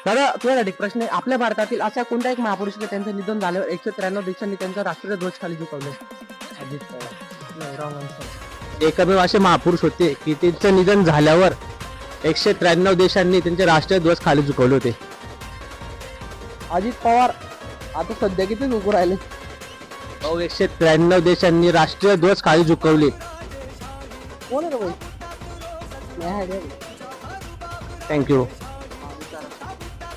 दादा तुझ्यासाठी एक प्रश्न आहे. आपल्या भारतातील असा कोणता एक महापुरुष आहे त्यांचं निधन झाल्यावर 193 देशांनी त्यांचा राष्ट्रीय ध्वज खाली झुकवले? अजित पवार. नाही, रॉंग आन्सर. एकमेव असे महापुरुष होते की त्यांचं निधन झाल्यावर 193 देशांनी त्यांचे राष्ट्रीय ध्वज खाली झुकवले होते. अजित पवार आता सध्या किती झुकू राहिले? 193 देशांनी राष्ट्रीय ध्वज खाली झुकवले. कोण आहे रे भाई? थँक्यू.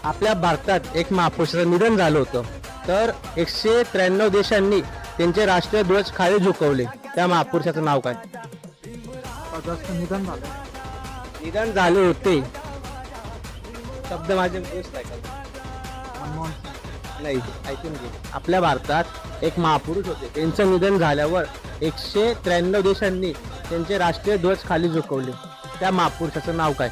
आपल्या भारतात एक महापुरुषाचं निधन झालं होतं, तर 193 देशांनी त्यांचे राष्ट्रीय ध्वज खाली झुकवले. त्या महापुरुषाचं नाव काय? निधन झाले होते. शब्द माझे नाही ऐकून घे. आपल्या भारतात एक महापुरुष होते, त्यांचं निधन झाल्यावर 193 देशांनी त्यांचे राष्ट्रीय ध्वज खाली झुकवले. त्या महापुरुषाचं नाव काय?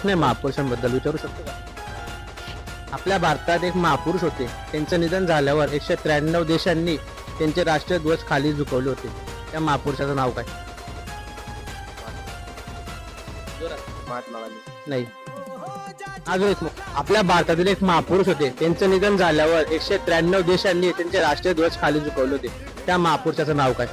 महापुरुषांबद्दल विचारू शकतो का? आपल्या भारतात एक महापुरुष होते, त्यांचं निधन झाल्यावर 193 देशांनी त्यांचे राष्ट्रीय ध्वज खाली झुकवले होते. त्या महापुरुषाचं नाव काय? नाही. अजून एक. आपल्या भारतातील एक महापुरुष होते, त्यांचं निधन झाल्यावर 193 देशांनी त्यांचे राष्ट्रीय ध्वज खाली झुकवले होते. त्या महापुरुषाचं नाव काय?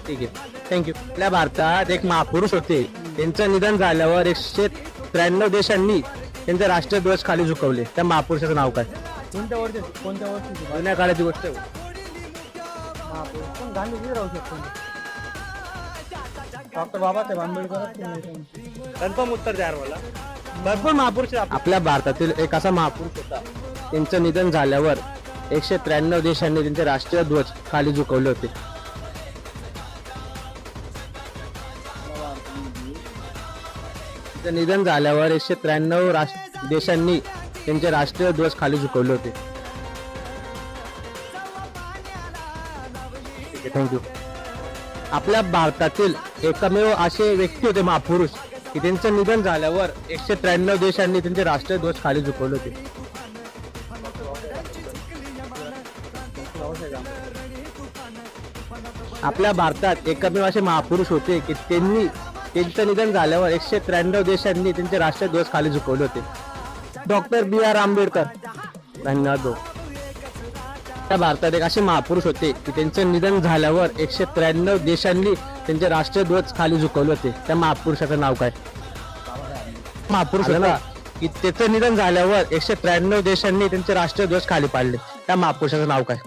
ठीक आहे, थँक्यू. आपल्या भारतात एक महापुरुष होते, त्यांचं निधन झाल्यावर 193 देशांनी त्यांचे राष्ट्रीय ध्वज खाली झुकवले. त्या महापुरुषाचं नाव काय? कोणत्या वर्षी? जुन्या काळाची गोष्ट आहे. डॉक्टर बाबासाहेब आंबेडकर. कन्फर्म उत्तर द्या मला. भरपूर महापुरुष. आपल्या भारतातील एक असा महापुरुष होता, त्यांचं निधन झाल्यावर 193 देशांनी त्यांचे राष्ट्रीय ध्वज खाली झुकवले होते. निधन झाल्यावर 193 देशांनी त्यांचे राष्ट्रीय ध्वज खाली झुकवले होते. थँक्यू. आपल्या भारतातील एकमेव असे व्यक्ती होते महापुरुष की त्यांचं निधन झाल्यावर 193 देशांनी त्यांचे राष्ट्रीय ध्वज खाली झुकवले होते. आपल्या भारतात एकमेव असे महापुरुष होते की त्यांचं निधन झाल्यावर 193 देशांनी त्यांचे राष्ट्रीय ध्वज खाली झुकवले होते. Doctor B.R. आंबेडकर. धन्यवाद. त्या भारतात एक असे महापुरुष होते की त्यांचं निधन झाल्यावर 193 देशांनी त्यांचे राष्ट्रीय ध्वज खाली झुकवले होते. त्या महापुरुषाचं नाव काय? महापुरुष होता की त्याचं निधन झाल्यावर 193 देशांनी त्यांचे राष्ट्रीय ध्वज खाली पाडले. त्या महापुरुषाचं नाव काय?